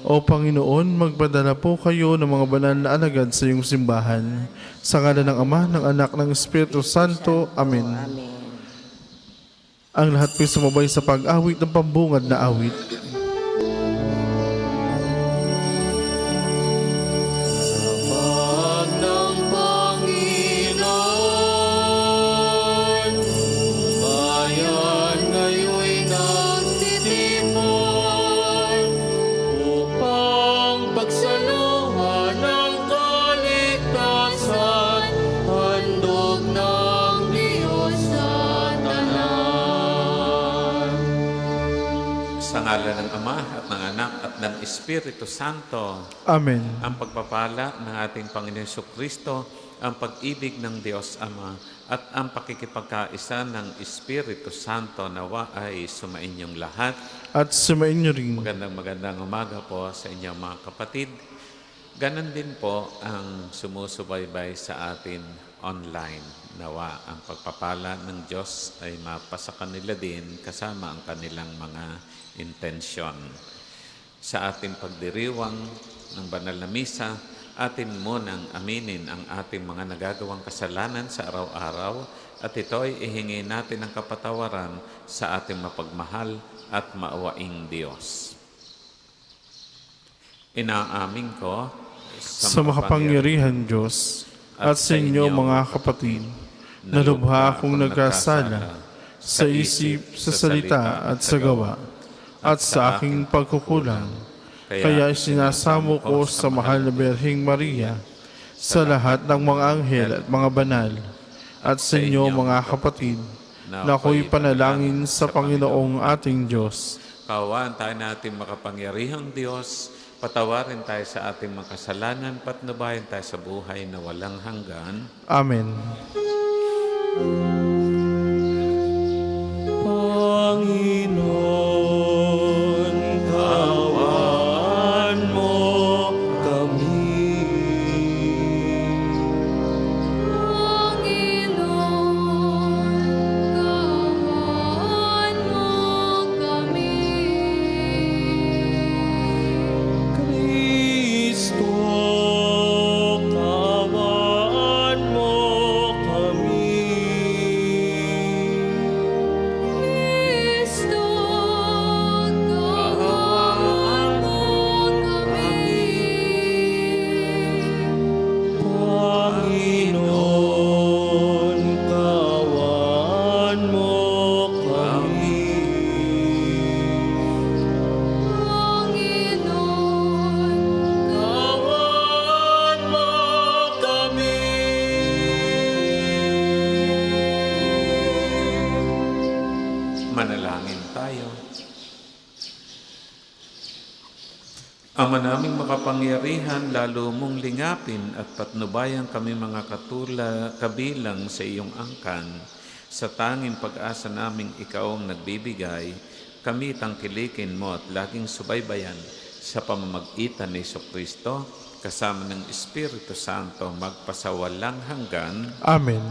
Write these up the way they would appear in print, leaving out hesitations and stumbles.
O Panginoon, magpadala po kayo ng mga banal na alagad sa iyong simbahan. Sa ngalan ng Ama, ng Anak, ng Espiritu Santo. Amen. Amen. Ang lahat po'y sumabay sa pag-awit ng pambungad na awit. Sa ngalan ng Ama at ng Anak at ng Espiritu Santo. Amen. Ang pagpapala ng ating Panginoon Jesucristo, ang pag-ibig ng Diyos Ama, at ang pakikipagkaisa ng Espiritu Santo nawa ay sumainyong lahat. At sumainyo rin. Magandang umaga po sa inyong mga kapatid. Ganon din po ang sumusubaybay sa atin online. Nawa ang pagpapala ng Diyos ay mapasa kanila din kasama ang kanilang mga intensyon. Sa ating pagdiriwang ng banal na misa, atin munang aminin ang ating mga nagagawang kasalanan sa araw-araw at ito ay ihingi natin ng kapatawaran sa ating mapagmahal at maawaing Diyos. Inaamin ko Sa makapangyarihan Diyos at sa inyo mga kapatid, na lubha akong nagkasala sa isip, sa salita at sa gawa, at sa aking pagkukulang. Kaya sinasamo ko sa mahal na Birheng Maria, sa lahat ng mga anghel at mga banal, at sa inyo mga kapatid, na ako'y panalangin sa Panginoong ating Diyos. Kaawaan tayo natin makapangyarihang Diyos, patawarin tayo sa ating mga kasalanan, patnubayan tayo sa buhay na walang hanggan. Amen. Panginoon, kaawaan mo kami. Panginoon, kaawaan mo kami. Kristo, kaawaan mo kami. Kristo, kaawaan mo kami. Panginoon, kaawaan mo kami. Panginoon, Kaawaan mo kami. Manalangin tayo. Ama naming makapangyarihan, lalo mong lingapin at patnubayan kami mga kabilang sa iyong angkan. Sa tanging pag-asa naming ikaw ang nagbibigay, kami tangkilikin mo at laging subaybayan sa pamamagitan ni Jesucristo, kasama ng Espiritu Santo, magpasawalang hanggan. Amen.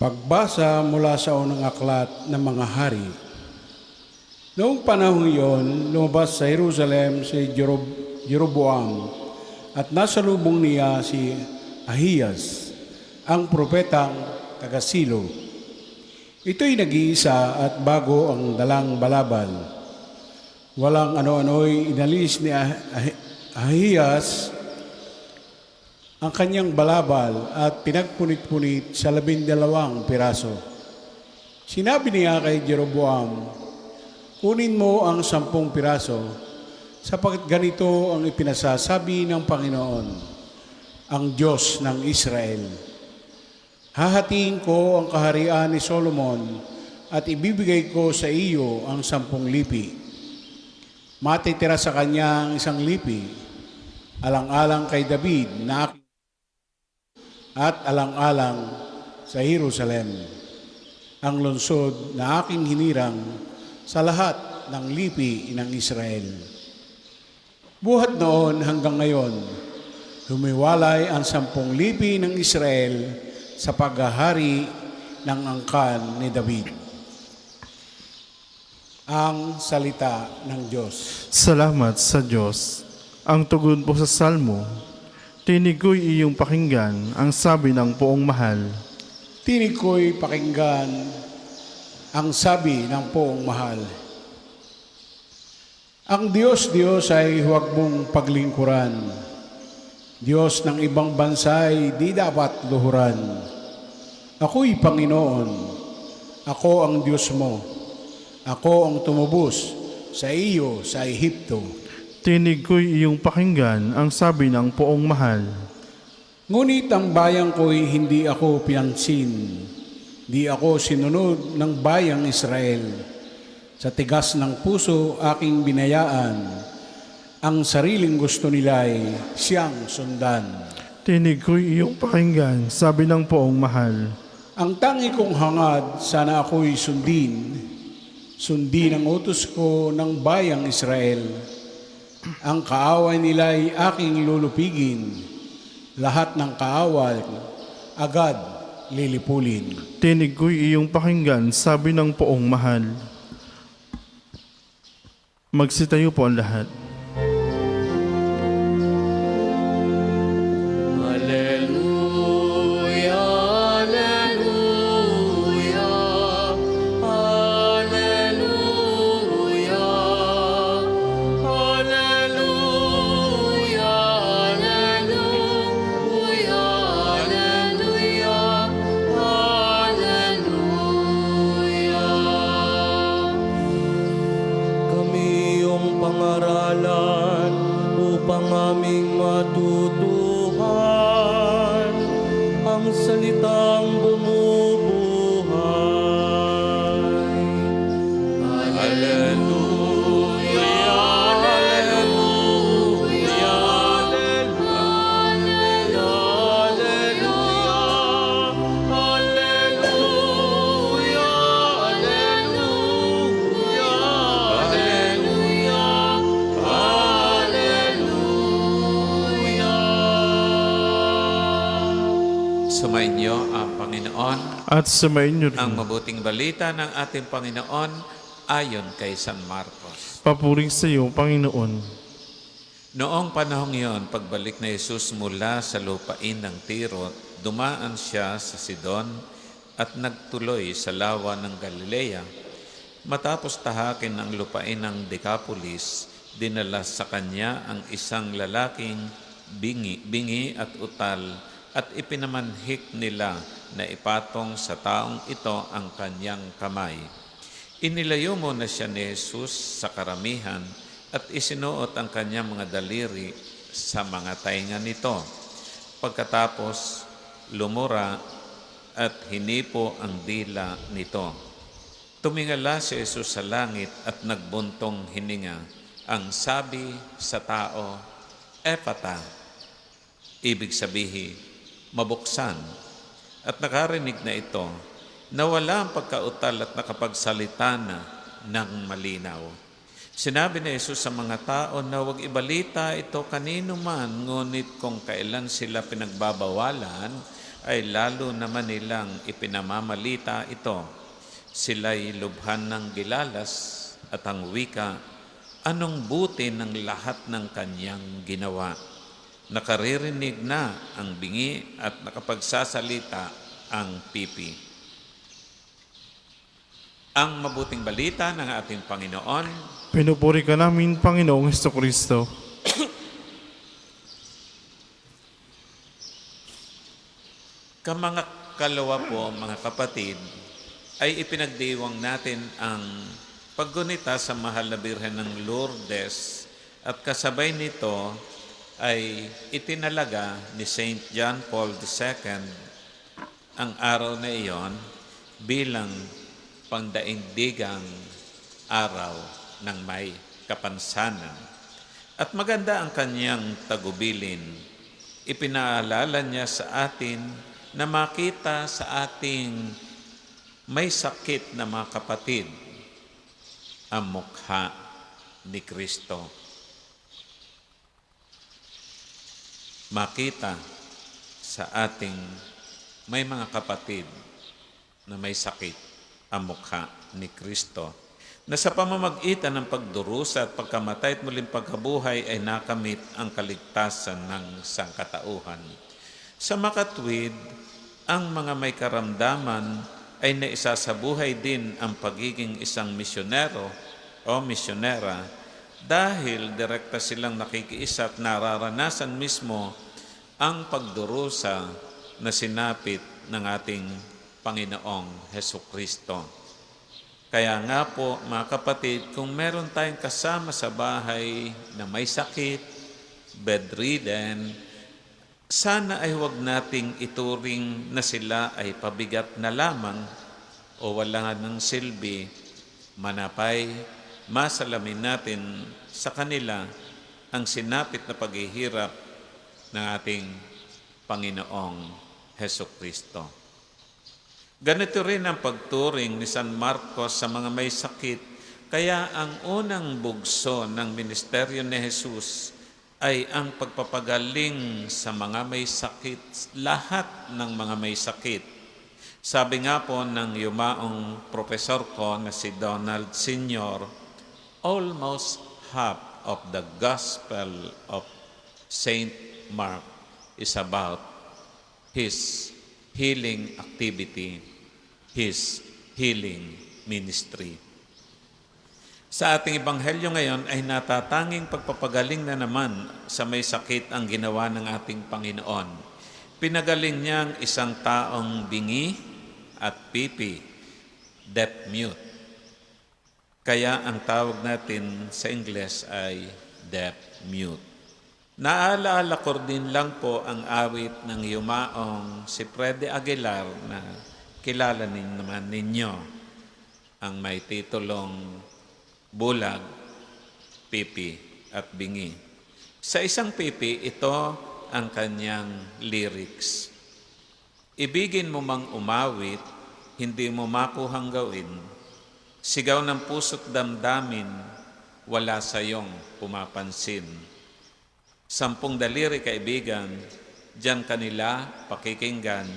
Pagbasa mula sa unang aklat ng mga hari. Noong panahon iyon, lumabas sa Jerusalem si Jeroboam at nasa lubong niya si Ahiyas, ang propetang taga-Silo. Ito'y nag-iisa at bago ang dalang balabal. Walang ano-ano'y inalis ni Ahiyas ang kanyang balabal at pinagpunit-punit sa 12 piraso. Sinabi niya kay Jeroboam, kunin mo ang 10 piraso, sapagkat ganito ang ipinasasabi ng Panginoon, ang Diyos ng Israel. Hahatiin ko ang kaharian ni Solomon at ibibigay ko sa iyo ang 10 lipi. Matitira sa kanya ang 1 lipi, alang-alang kay David na aking at alang-alang sa Jerusalem, ang lungsod na aking hinirang sa lahat ng lipi ng Israel. Buhat noon hanggang ngayon, humiwalay ang 10 lipi ng Israel sa paghahari ng angkan ni David. ang salita ng Diyos. Salamat sa Diyos. Ang tugon po sa salmo, tinig ko'y iyong pakinggan, ang sabi ng poong mahal. Tinig ko'y pakinggan ang sabi ng poong mahal. Ang Diyos ay huwag mong paglingkuran. Diyos ng ibang bansa ay di dapat luhuran. Ako'y Panginoon. Ako ang Diyos mo. Ako ang tumubos sa iyo sa Ehipto. Tinig ko'y iyong pakinggan, ang sabi ng poong mahal. Ngunit ang bayang ko'y hindi ako pinansin. Di ako sinunod ng bayang Israel. Sa tigas ng puso aking binayaan. Ang sariling gusto nila'y siyang sundan. Tinig ko'y iyong pakinggan, sabi ng poong mahal. Ang tangi kong hangad, sana ako'y sundin. Sundin ang utos ko ng bayang Israel. Ang kaaway nila'y aking lulupigin. Lahat ng kaaway agad lilipulin. Tinig ko'y iyong pakinggan, sabi ng poong mahal. Magsitayo po ang lahat. Hallelujah, hallelujah, hallelujah, hallelujah, hallelujah, hallelujah. Kami iyong pangaralan upang aming matutuhan ang salitang bumubuhay. Hallelujah, hallelujah, hallelujah, hallelujah, Sumainyo ang Panginoon. At sumayin niyo Ang rin. mabuting balita ng ating Panginoon ayon kay San Marcos. Papuri sa iyo, Panginoon. Noong panahong iyon, pagbalik na Jesus mula sa lupain ng Tiro, dumaan siya sa Sidon at nagtuloy sa lawa ng Galilea. Matapos tahakin ang lupain ng Decapolis, dinala sa kanya ang isang lalaking bingi at utal at ipinamanhik nila na ipatong sa taong ito ang kanyang kamay. Inilayo muna siya ni Jesus sa karamihan at isinuot ang kanyang mga daliri sa mga tainga nito. Pagkatapos, lumura at hinipo ang dila nito. Tumingala si Jesus sa langit at nagbuntong hininga. Ang sabi sa tao, Epata, ibig sabihin, mabuksan. At nakarinig na ito, nawala ang pagkautal at nakapagsalita na ng malinaw. Sinabi ni Jesus sa mga tao na huwag ibalita ito kanino man, ngunit kung kailan sila pinagbabawalan, ay lalo naman nilang ipinamamalita ito. Sila'y lubhan ng gilalas at ang wika, anong buti ng lahat ng kanyang ginawa. Nakaririnig na ang bingi at nakapagsasalita ang pipi. Ang mabuting balita ng ating Panginoon. Pinupuri ka namin, Panginoong Hestokristo. Kamanga kalawa po, mga kapatid, ay ipinagdiwang natin ang paggunita sa mahal na Birhen ng Lourdes at kasabay nito ay itinalaga ni Saint John Paul II ang araw na iyon bilang pangdaigdigang araw ng may kapansanan. At maganda ang kanyang tagubilin. Ipinaalala niya sa atin na makita sa ating may sakit na mga kapatid ang mukha ni Kristo. Makita sa ating may mga kapatid na may sakit ang mukha ni Kristo. na sa pamamagitan ng pagdurusa at pagkamatay at muling pagkabuhay ay nakamit ang kaligtasan ng sangkatauhan. Sa makatwid, ang mga may karamdaman ay naisasabuhay din ang pagiging isang misyonero o misyonera dahil direkta silang nakikiisa at nararanasan mismo ang pagdurusa na sinapit ng ating Panginoong Hesukristo. Kaya nga po, mga kapatid, kung meron tayong kasama sa bahay na may sakit, bedridden, sana ay huwag nating ituring na sila ay pabigat na lamang o wala ng silbi. Manapay, masalamin natin sa kanila ang sinapit na paghihirap ng ating Panginoong Hesukristo. Ganito rin ang pagturing ni San Marcos sa mga may sakit. Kaya ang unang bugso ng ministeryo ni Jesus ay ang pagpapagaling sa mga may sakit, lahat ng mga may sakit. Sabi nga po ng yumaong profesor ko na si Donald Sr., almost half of the Gospel of Saint Mark is about his healing activity, his healing ministry. Sa ating ebanghelyo ngayon ay natatanging pagpapagaling na naman sa may sakit ang ginawa ng ating Panginoon. Pinagaling niya ang isang taong bingi at pipi, deaf-mute. Kaya ang tawag natin sa Ingles ay deaf-mute. Naalaala ko din lang po ang awit ng yumaong si Freddy Aguilar na kilala naman ninyo, ang may titulong Bulag, Pipi at Bingi. Sa isang pipi, ito ang kanyang lyrics. Ibigin mo mang umawit, hindi mo makuhang gawin. Sigaw ng puso't damdamin, wala sa iyong pumapansin. 10 daliri kaibigan, diyan kanila pakikinggan.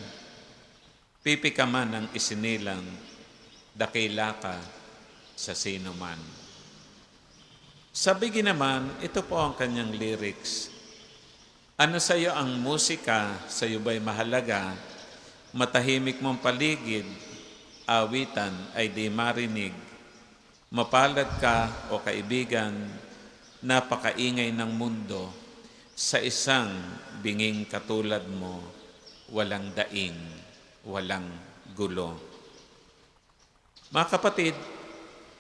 Pipi ka man ang isinilang, dakila ka sa sino man. Sa Bigi naman, ito po ang kanyang lyrics. Ano sa iyo ang musika, sa iyo ba'y mahalaga? Matahimik mong paligid, awitan ay di marinig. Mapalad ka o kaibigan, napakaingay ng mundo. Sa isang binging katulad mo, walang daing, walang gulo. Mga kapatid,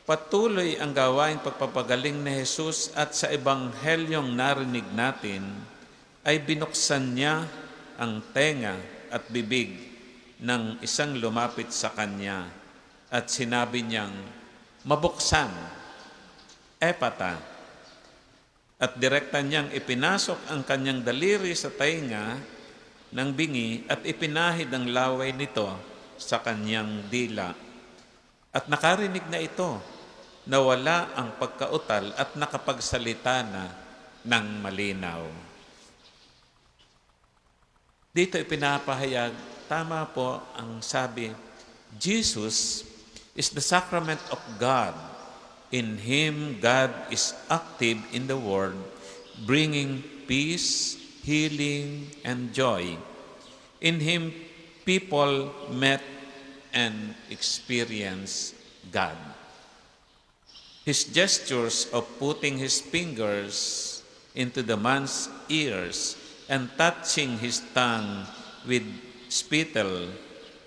patuloy ang gawaing pagpapagaling ni Jesus at sa ebanghelyong narinig natin ay binuksan niya ang tenga at bibig ng isang lumapit sa kanya at sinabi niyang, mabuksan, epata. At direkta niyang ipinasok ang kanyang daliri sa tainga ng bingi at ipinahid ang laway nito sa kanyang dila. At nakarinig na ito, nawala ang pagkautal at nakapagsalita na ng malinaw. Dito ipinapahayag, tama po ang sabi, Jesus is the sacrament of God. In Him, God is active in the world, bringing peace, healing, and joy. In Him, people met and experienced God. His gestures of putting His fingers into the man's ears and touching his tongue with spittle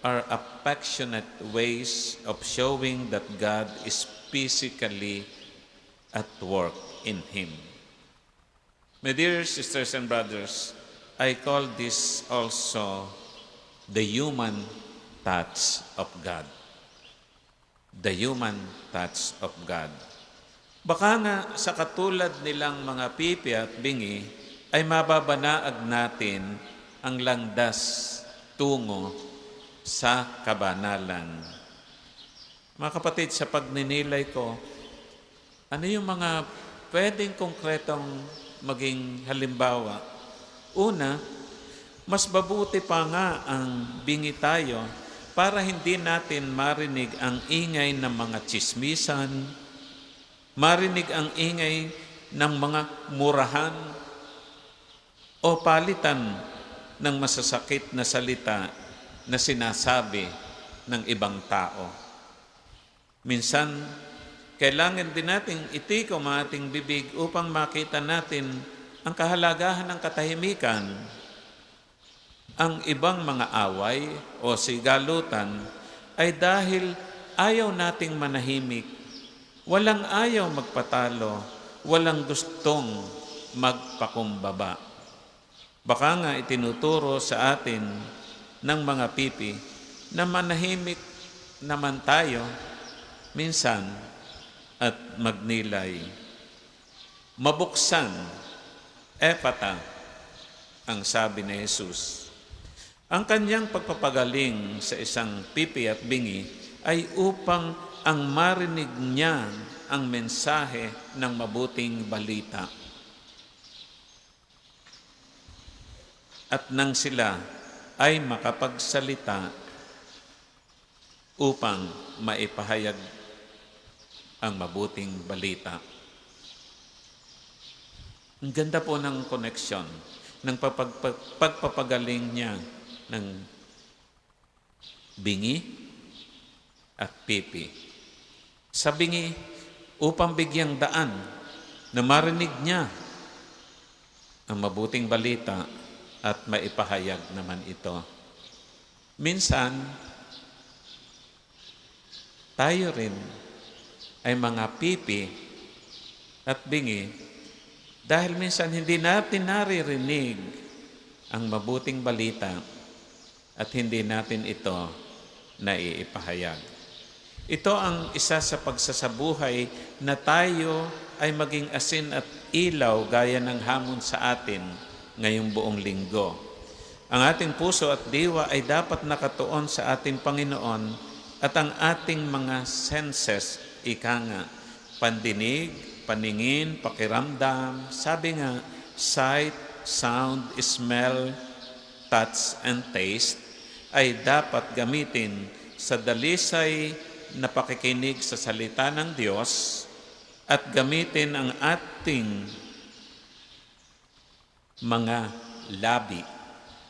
are affectionate ways of showing that God is physically at work in him. My dear sisters and brothers, I call this also the human touch of God. The human touch of God. Baka nga sa katulad nilang mga pipi at bingi, ay mababanaag natin ang landas tungo sa kabanalan. Mga kapatid, sa pagninilay ko, ano yung mga pwedeng konkretong maging halimbawa? Una, mas mabuti pa nga ang bingi tayo para hindi natin marinig ang ingay ng mga tsismisan, marinig ang ingay ng mga murahan o palitan ng masasakit na salita na sinasabi ng ibang tao. Minsan, kailangan din nating itikom ang ating bibig upang makita natin ang kahalagahan ng katahimikan. Ang ibang mga away o sigalutan ay dahil ayaw nating manahimik. Walang ayaw magpatalo, walang gustong magpakumbaba. Baka nga itinuturo sa atin ng mga pipi na manahimik naman tayo minsan at magnilay. Mabuksan, epata, ang sabi ni Jesus. Ang kanyang pagpapagaling sa isang pipi at bingi ay upang ang marinig niya ang mensahe ng mabuting balita. At nang sila ay makapagsalita upang maipahayag ang mabuting balita. Ang ganda po ng koneksyon ng pagpapagaling niya ng bingi at pipi. Sa bingi, upang bigyang daan na marinig niya ang mabuting balita at maipahayag naman ito. Minsan, tayo rin ay mga pipi at bingi dahil minsan hindi natin naririnig ang mabuting balita at hindi natin ito naiipahayag. Ito ang isa sa pagsasabuhay na tayo ay maging asin at ilaw gaya ng hamon sa atin ngayong buong linggo. Ang ating puso at diwa ay dapat nakatuon sa ating Panginoon at ang ating mga senses, ika nga, pandinig, paningin, pakiramdam, sabi nga, sight, sound, smell, touch, and taste, ay dapat gamitin sa dalisay na pakikinig sa salita ng Diyos at gamitin ang ating mga labi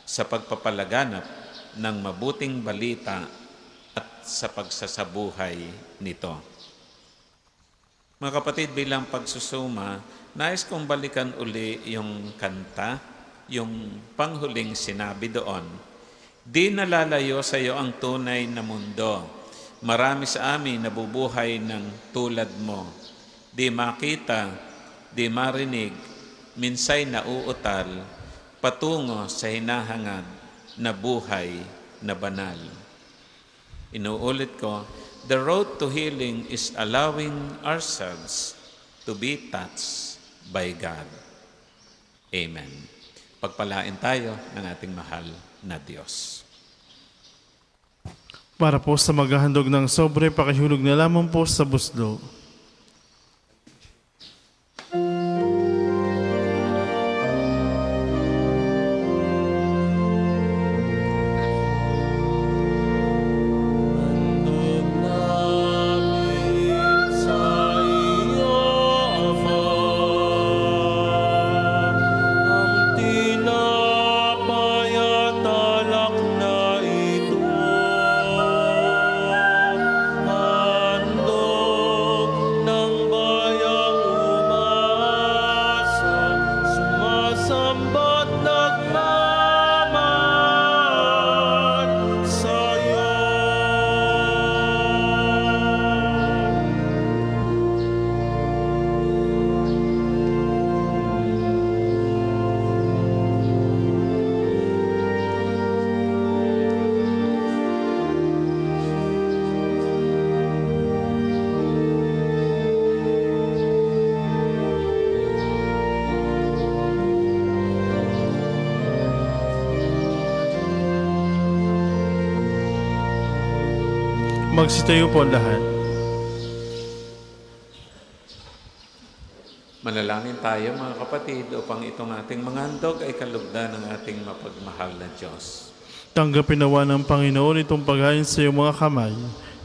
sa pagpapalaganap ng mabuting balita at sa pagsasabuhay nito. Mga kapatid, bilang pagsusuma, nais kong balikan uli yung kanta, yung panghuling sinabi doon. Di nalalayo sa iyo ang tunay na mundo. Marami sa amin nabubuhay ng tulad mo. Di makita, di marinig, minsay nauutal, patungo sa hinahangad na buhay na banal. Inuulit ko, the road to healing is allowing ourselves to be touched by God. Amen. Pagpalain tayo ng ating mahal na Diyos. Para po sa maghahandog ng sobre, pakihulog na lamang po sa buslo. Handog namin sa iyo, Ama, ang tinapay at alak na ito. Handog ng bayang umaasa, sumasamba't nagmamahal sa'yo. Magsitayo po ang lahat. Manalangin tayo mga kapatid upang itong ating mga handog ay kalugdan ng ating mapagmahal na Diyos. Tanggapin nawa ng Panginoon itong paghain sa iyong mga kamay,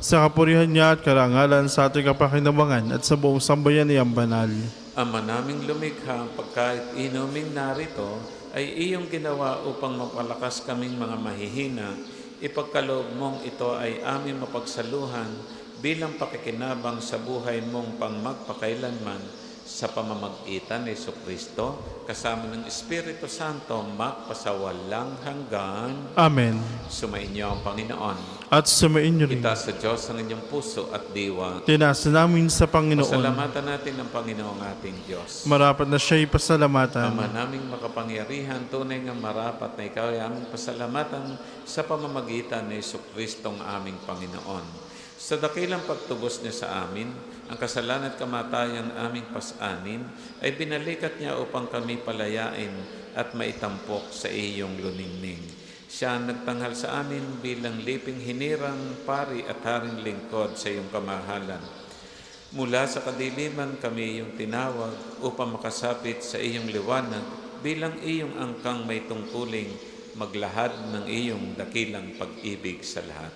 sa kapurihan niya at karangalan sa ating kapakinabangan at sa buong sambayaniyang banal. Ama naming lumikha, pagkait inuming narito, ay iyong ginawa upang mapalakas kaming mga mahihina. Ipagkaloob mong ito ay aming mapagsaluhan bilang pakikinabang sa buhay mong pangmagpakailanman sa pamamagitan ni Jesucristo, kasama ng Espiritu Santo, magpasawalang hanggan. Amen. Sumainyo ang Panginoon. At sumain niyo rin. Itaas sa Diyos ang inyong puso at diwa. Tinaas namin sa Panginoon. Pasalamatan natin ang Panginoong ating Diyos. Marapat na siya'y pasalamatan. Ama naming makapangyarihan, tunay nga marapat na ikaw ay aming pasalamatan sa pamamagitan ni Jesucristong aming Panginoon. Sa dakilang pagtubos niya sa amin, ang kasalanan at kamatayan aming pasanin ay binalikat niya upang kami palayain at maitampok sa iyong luningning. Siya ang nagtanghal sa amin bilang liping hinirang, pari at haring lingkod sa iyong kamahalan. Mula sa kadiliman kami iyong tinawag upang makasapit sa iyong liwanag bilang iyong angkang may tungkuling maglahad ng iyong dakilang pag-ibig sa lahat.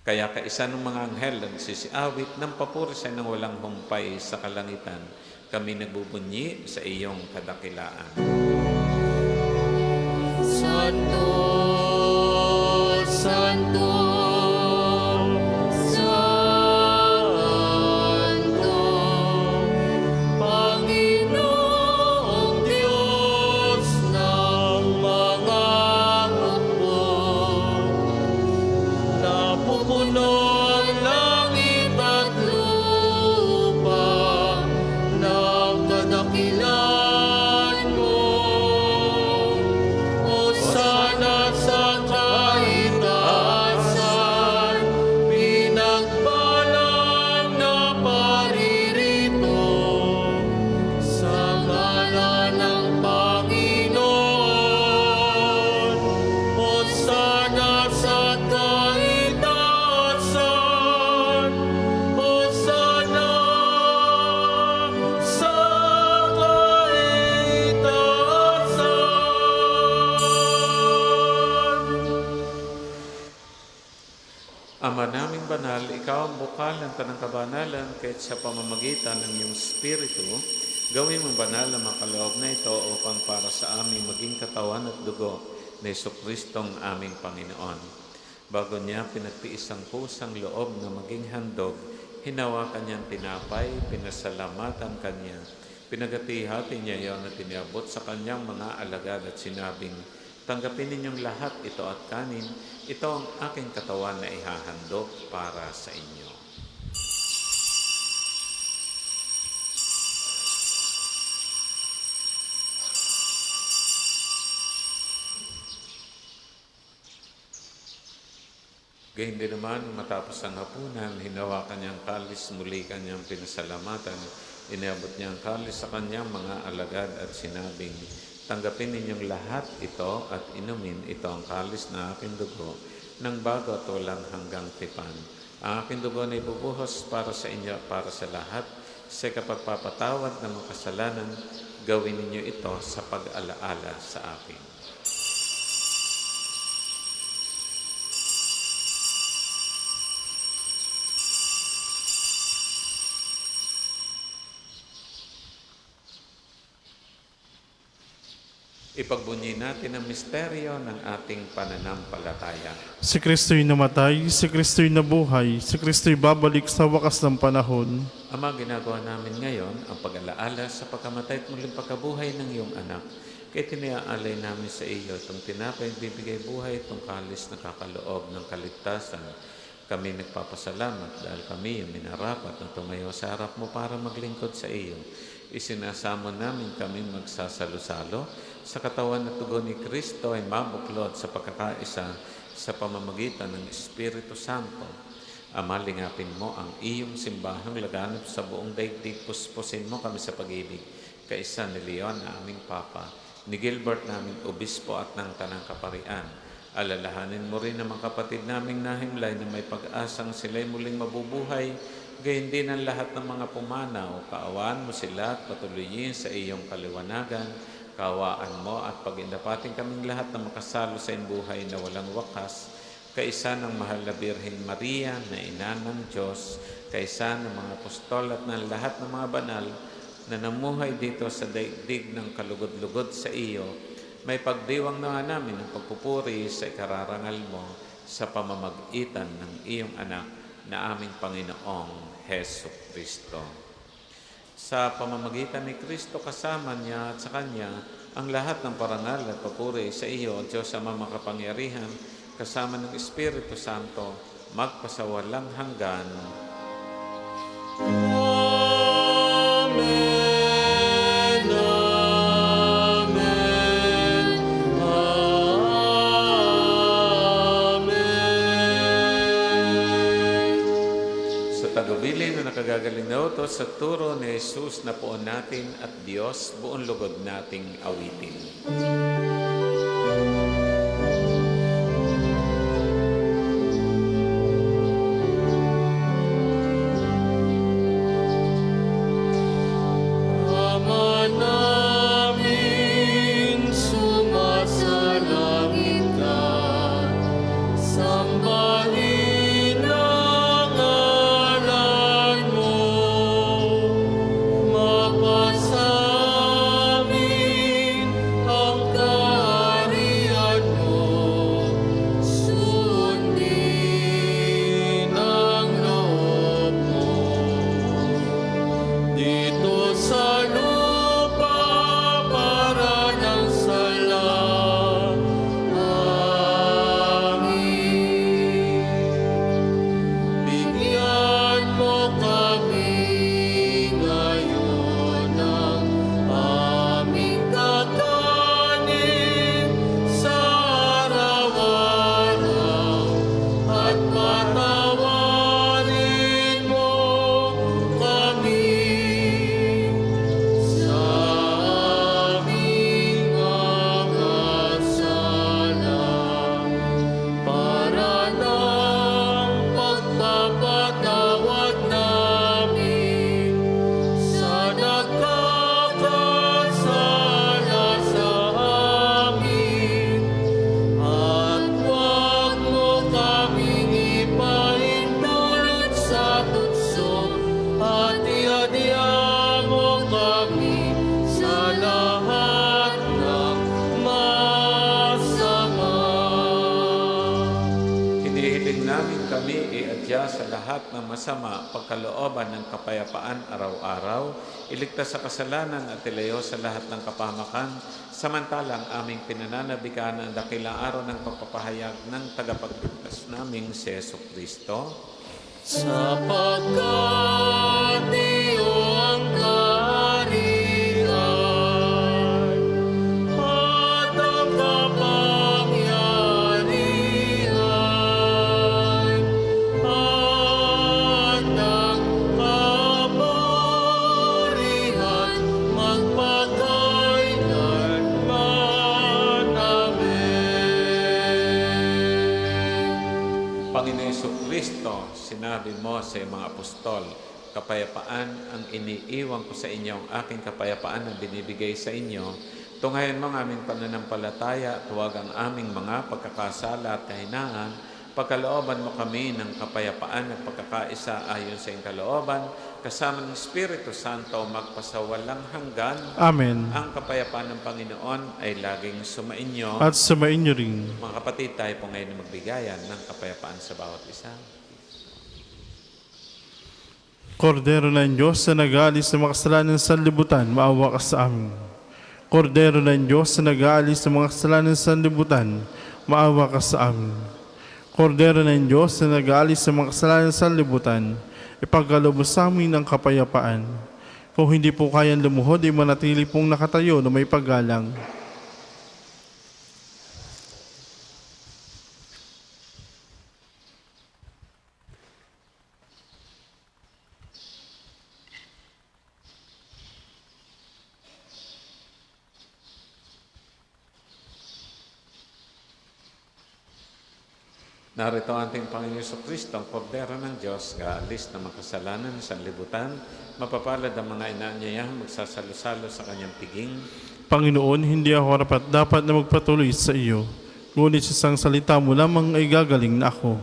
Kaya kaisa ng mga anghel nagsisiawit ng papuri sa ng walang humpay sa kalangitan, kami nagbubunyi sa iyong kadakilaan. Santo, Santo, Santo, Panginoong Diyos ng mga hukbo. Napupuno ang langit at lupa ng kadakilan mo. Hosana sa kaitaasan, pinagpalang na paririto sa ngalan ng Panginoon. Hosana sa kaitaasan, Hosana sa kaitaasan. Ama naming banal, ikaw ang bukal ng tanang kabanalan, kahit sa pamamagitan ng iyong Espiritu, gawin mong banal na makaloob na ito upang para sa aming maging katawan at dugo ni Jesucristong aming Panginoon. Bago niya pinagtiis ang pusang loob na maging handog, hinawakan niyang tinapay, pinasalamatan kanya. Pinagati-hati niya iyon at tiniabot sa kanyang mga alagad at sinabing, tanggapin ninyong lahat ito at kanin, ito ang aking katawan na ihahandog para sa inyo. Gayun din naman, matapos ang hapunan, hinawakan niyang kalis, muli kanyang pinasalamatan, iniabot niya ang kalis sa kanyang mga alagad at sinabing, tanggapin ninyong lahat ito at inumin ito ang kalis na aking dugo ng bago at walang hanggang tipan. Ang aking dugo na ibubuhos para sa inyo at para sa lahat sa kapagpapatawad ng mga kasalanan. Gawin ninyo ito sa pag-alaala sa akin. Ipagbunyi natin ang misteryo ng ating pananampalataya. Si Kristo'y namatay, si Kristo'y nabuhay, si Kristo'y babalik sa wakas ng panahon. Ama, ginagawa namin ngayon ang pag-alaala sa pagkamatay at muling pagkabuhay ng iyong anak. Kaya tiniaalay namin sa iyo itong tinapay, bibigay buhay, itong kalis na kakaloob ng kaligtasan. Kami nagpapasalamat dahil kami yung minarapat na tumayo sa harap mo para maglingkod sa iyo. Isinasamo namin kami magsasalo-salo sa katawan at tugon ni Kristo ay mabuklod sa pagkakaisa sa pamamagitan ng Espiritu Santo. Ama, lingapin mo ang iyong simbahang laganap sa buong daigdig. Puspusin mo kami sa pag-ibig. Kaisa ni Leon na aming Papa, ni Gilbert naming Obispo at ng Tanang Kaparian. Alalahanin mo rin ang mga kapatid naming nahimlay na may pag-asang sila'y muling mabubuhay. Gayon din ang lahat ng mga pumanaw. Kaawaan mo sila at patuloyin sa iyong kaliwanagan. Kaawaan mo at pag-indapating kaming lahat na makasalo sa iyong buhay na walang wakas. kaisa ng mahal na Birheng Maria na ina ng Diyos, kaisa ng mga apostol at ng lahat ng mga banal na namuhay dito sa daigdig ng kalugod-lugod sa iyo, may pagdiwang na namin ang pagpupuri sa ikararangal mo sa pamamagitan ng iyong anak na aming Panginoong Heso Kristo. Sa pamamagitan ni Kristo kasama niya at sa Kanya, ang lahat ng parangal at papuri sa iyo, Diyos Ama makapangyarihan, kasama ng Espiritu Santo, magpasawalang hanggan. Amen, amen, amen. Sa tagubilin na nakagagaling na utos sa turo ni Jesus na poon natin at Diyos, buong lugod nating awitin. Ama namin, sumasalangit ka, sambahin ang ngalan mo, mapasamin ang kaharian mo, sundin ang loob mo. Dito sa lupa para ng sala. Amin. Bigyan mo kami ngayon ng aming kakanin sa araw-araw at patawarin mo kami sa aming mga sala para ng pagpapatawad namin sa nagkakasala sa amin. At huwag mo kaming ipaintulot sa tukso at iadya mo kami sa lahat ng masama. Hinihiling namin kami iadya sa lahat ng masama, pagkalooban ng kapayapaan araw-araw, iligtas sa kasalanan at ilayo sa lahat ng kapahamakan, samantalang aming pinananabikan ang dakilang araw ng pagpapahayag ng tagapagligtas naming si Heso Kristo. Sapagkat iyo ang kaharian at ang kapangyarihan at ang kaburihan magpakailanman. Amen. Panginoon Heso Kristo, sinabi mo sa iyong mga apostol, kapayapaan ang iniiwan ko sa inyo, ang aking kapayapaan ang binibigay sa inyo. Tunghayan mo ang aming pananampalataya, tuwag ang aming mga pagkakasala at kahinaan, pagkalooban mo kami ng kapayapaan at pagkakaisa ayon sa iyong kalooban, kasama ng Espiritu Santo magpasawalang hanggan. Amen. Ang kapayapaan ng Panginoon ay laging sumainyo. At sumainyo rin. Mga kapatid, tayo po ngayon na magbigayan ng kapayapaan sa bawat isa. Kordero ng Diyos na nag-aalis ng mga kasalanan sa libutan, maawa ka sa amin. Kordero ng Diyos na nag-aalis ng mga kasalanan sa libutan, maawa ka sa amin. Kordero ng Diyos na nag-aalis ng mga kasalanan sa libutan, ipagkaloob mo sa amin ang kapayapaan. Kung hindi po kayang lumuhod, ay manatili pong nakatayo na may paggalang. Narito ang ating Panginoon Jesucristo, ang kordero ng Diyos, gaalis ng makasalanan sa libutan, mapapalad ang mga inaanyayang magsasalo-salo sa kanyang piging. Panginoon, hindi ako dapat na magpatuloy sa iyo. ngunit sa isang salita mo lamang ay gagaling na ako.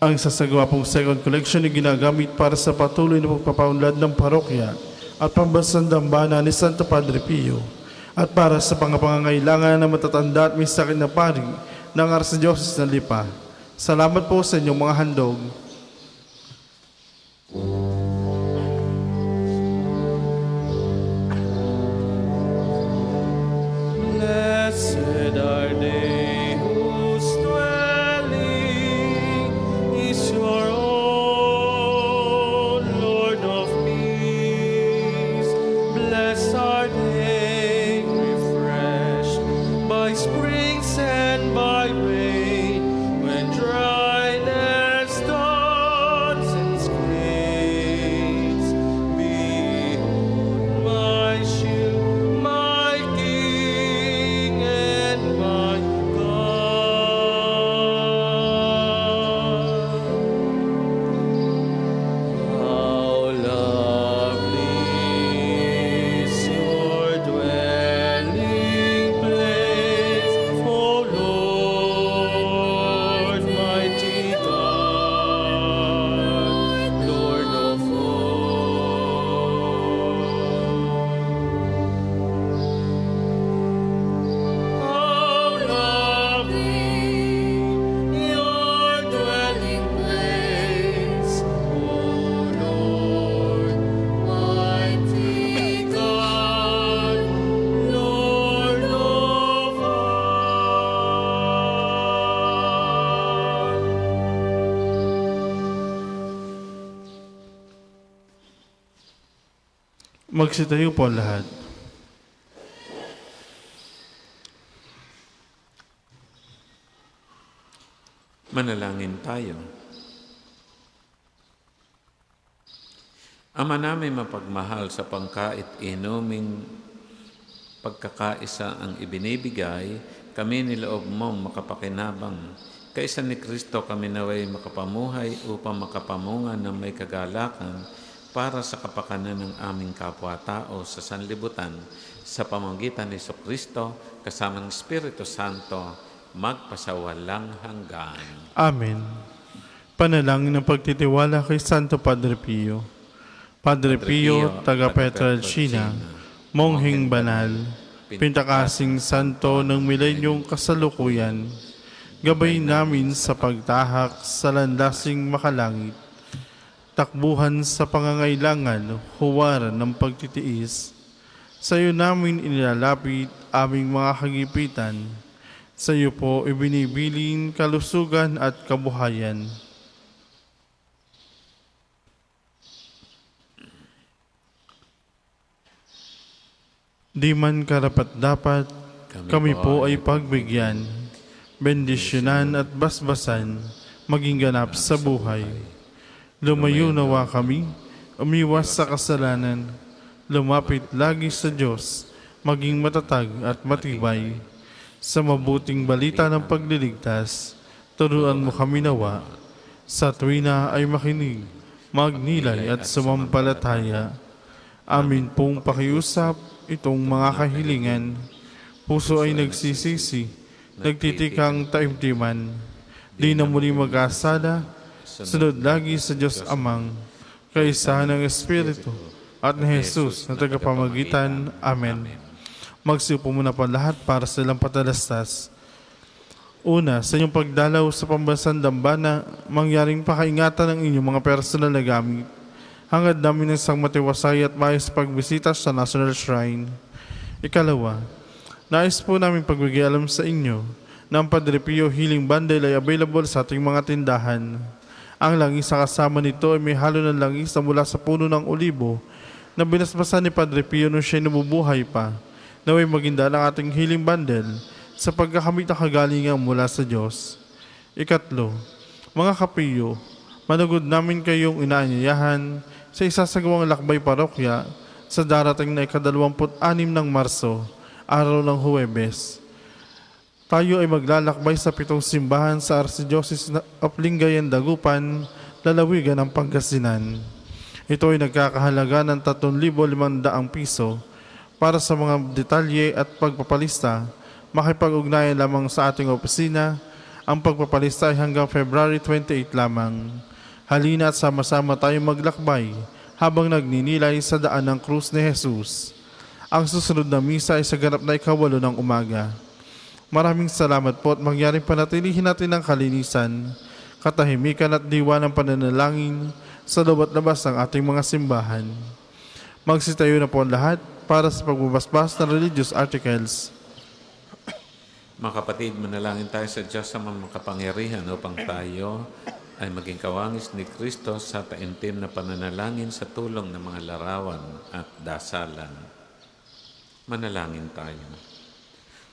Ang sasagawa pong second collection ay ginagamit para sa patuloy na pagpapaunlad ng parokya at pambansang dambana ni Santo Padre Pio at para sa pangangailangan ng matatanda at may sakit na pari ng Archdiocese ng Lipa. Salamat po sa inyong mga handog. Blessed are they whose dwelling is your own, Lord of peace. Blessed are they refreshed by springs and by rain, when dryness dawns and skates. Behold my shield, my King and my God. How lovely is your dwelling place, O Lord, mighty God, Lord of hosts. How lovely your dwelling place, O Lord, mighty God, Lord of hosts. Magsitayo po ang lahat. Manalangin tayo. Ama namin mapagmahal, sa pangkait inuming pagkakaisa ang ibinibigay, kami niloob mong makapakinabang. Kaisa ni Kristo kami naway makapamuhay upang makapamungan ng may kagalakan para sa kapakanan ng aming kapwa-tao sa sanlibutan, sa pamamagitan ni Kristo kasama ng Espiritu Santo, magpasawalang hanggan. Amen. Panalangin ng pagtitiwala kay Santo Padre Pio. Padre Pio, taga Pietrelcina, mongheng banal, pintakasing santo ng milenyong kasalukuyan, gabay namin sa pagtahak sa landasing makalangit, takbuhan sa pangangailangan, huwaran ng pagtitiis. Sa iyo namin inilalapit aming mga kagipitan. Sa iyo po ibinibilin kalusugan at kabuhayan. Di man karapat-dapat, kami po ay pagbigyan, bendisyonan at basbasan, maging ganap sa buhay. Lumayo nawa kami, umiwas sa kasalanan, lumapit lagi sa Diyos, maging matatag at matibay. Sa mabuting balita ng pagliligtas, turuan mo kami nawa, sa tuwina ay makinig, magnilay at sumampalataya. Amin pong pakiusap itong mga kahilingan. Puso ay nagsisisi, nagtitikang taimtiman, di na muli mag-asala, sunod lagi sa Diyos Amang, kaisa ng Espiritu, at ni Jesus na tagapamagitan. Amen. Magsiupo muna po lahat para sa ilang patalastas. Una, sa inyong pagdalaw sa pambansang dambana, mangyaring pakaingatan ng inyong mga personal na gamit. Hangad namin ng isang matiwasay at maayos pagbisita sa National Shrine. Ikalawa, nais po namin pagbigialam sa inyo na ang Padre Pio Healing Bundle ay available sa ating mga tindahan. Ang langis sa kasama nito ay may halo ng langis na mula sa puno ng olibo na binasbasan ni Padre Pio nung siya'y nabubuhay pa. Naway maginda ng ating healing bundle sa pagkakamit ng kagalingan mula sa Diyos. Ikatlo, mga kapiyo, manugod namin kayong inaanyayahan sa isasagawang lakbay parokya sa darating na ika-26 ng Marso, araw ng Huwebes. Tayo ay maglalakbay sa 7 simbahan sa Archdiocese of Lingayen, Dagupan, lalawigan ng Pangasinan. Ito ay nagkakahalaga ng 3,500 piso. Para sa mga detalye at pagpapalista, makipag-ugnayan lamang sa ating opisina. Ang pagpapalista ay hanggang February 28 lamang. Halina at sama-sama tayong maglakbay habang nagninilay sa daan ng krus ni Jesus. Ang susunod na misa ay sa ganap na ika-8 ng umaga. Maraming salamat po at mangyaring panatilihin natin ang kalinisan, katahimikan at diwa ng pananalangin sa loob at labas ng ating mga simbahan. Magsitayo na po ang lahat para sa pagbabasbas ng religious articles. Mga kapatid, manalangin tayo sa Diyos sa mga makapangyarihan upang tayo ay maging kawangis ni Kristo sa taimtim na pananalangin sa tulong ng mga larawan at dasalan. Manalangin tayo.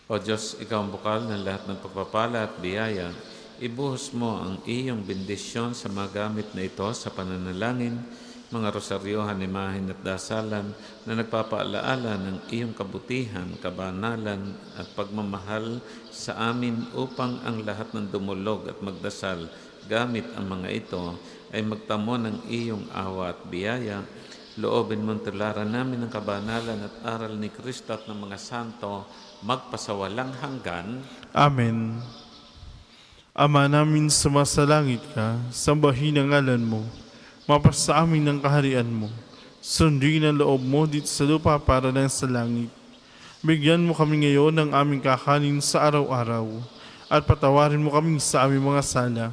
O Diyos, Ikaw ang bukal ng lahat ng pagpapala at biyaya. Ibuhos mo ang iyong bendisyon sa mga gamit na ito sa pananalangin, mga rosaryohan, imahen at dasalan na nagpapaalaala ng iyong kabutihan, kabanalan at pagmamahal sa amin upang ang lahat ng dumulog at magdasal gamit ang mga ito ay magtamo ng iyong awa at biyaya. Loobin mong tularan namin ang kabanalan at aral ni Kristo at ng mga santo magpasawalang hanggan. Amen. Ama namin sumasalangit ka, sambahin ang ngalan mo. Mapasa amin ng kaharian mo. Sundin ang loob mo dito sa lupa para lang sa langit. Bigyan mo kami ngayon ng aming kakanin sa araw-araw at patawarin mo kami sa aming mga sala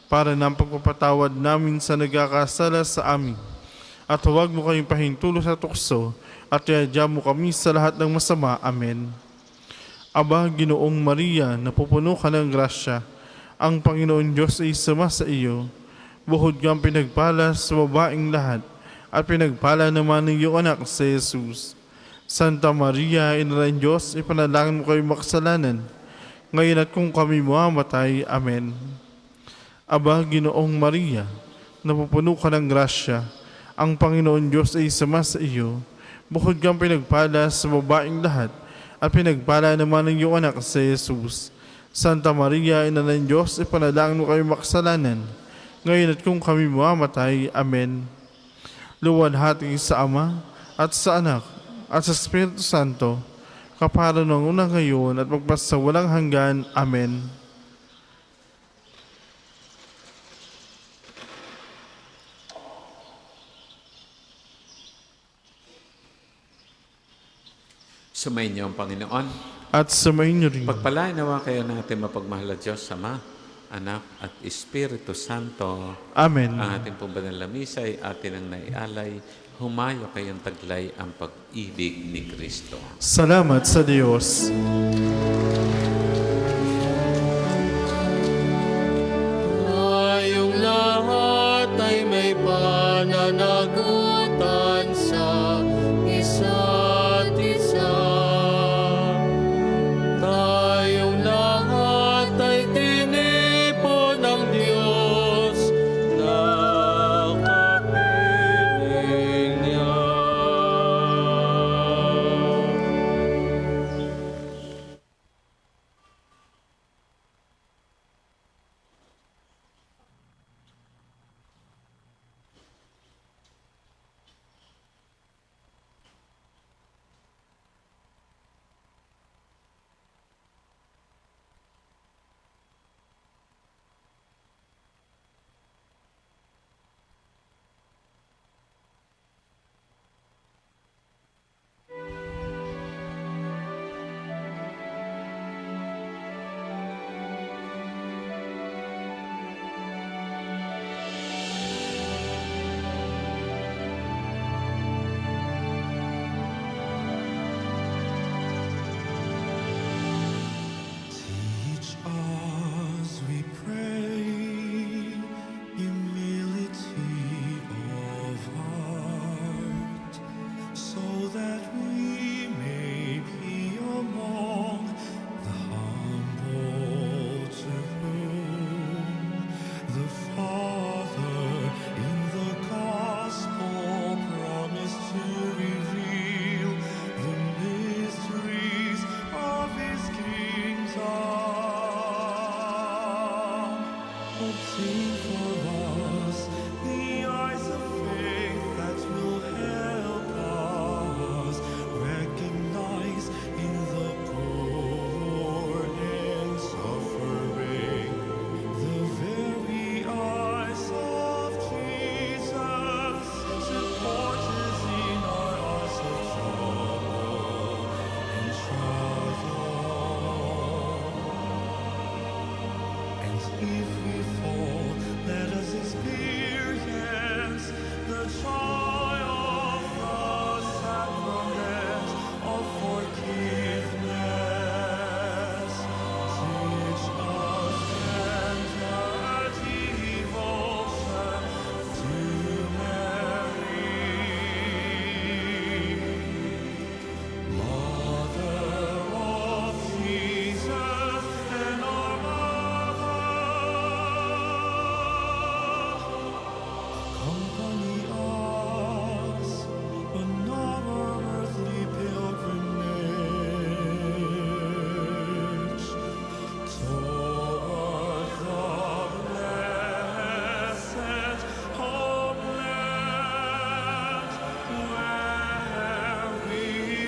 para ng pagpapatawad namin sa nagkakasala sa amin. At huwag mo kayong pahintulo sa tukso at iadya mo kami sa lahat ng masama. Amen. Aba, Ginoong Maria, napupuno ka ng grasya. Ang Panginoon Diyos ay sama sa iyo. Buhod kang pinagpala sa babaeng lahat, at pinagpala naman ng iyong anak sa Jesus. Santa Maria, Ina ng Diyos, ipanalangin mo kayo makasalanan, ngayon at kung kami mamamatay. Amen. Aba, Ginoong Maria, napupuno ka ng grasya, ang Panginoon Diyos ay sama sa iyo. Buhod kang pinagpala sa babaeng lahat, at pinagpala naman ng iyong anak sa Jesus. Santa Maria, Ina ng Diyos, ipanalangin mo kayo makasalanan, ngayon at kung kami mamamatay. Amen. Luwalhati sa Ama, at sa Anak, at sa Espiritu Santo, kapara ng unang ngayon, at magpasawalang hanggan. Amen. Sumayin niyo ang Panginoon. At sumayin niyo rin. Pagpalain nawa kayo natin mapagmahal na Diyos, Ama, Anak at Espiritu Santo. Amen. Ang ating pong banal na misa ay atin ang naialay. Humayo kayong taglay ang pag-ibig ni Kristo. Salamat sa Diyos. Tayong lahat ay may pananagutan sa isa't isa. Tayong lahat ay tinipon ng Diyos na kapiling niya.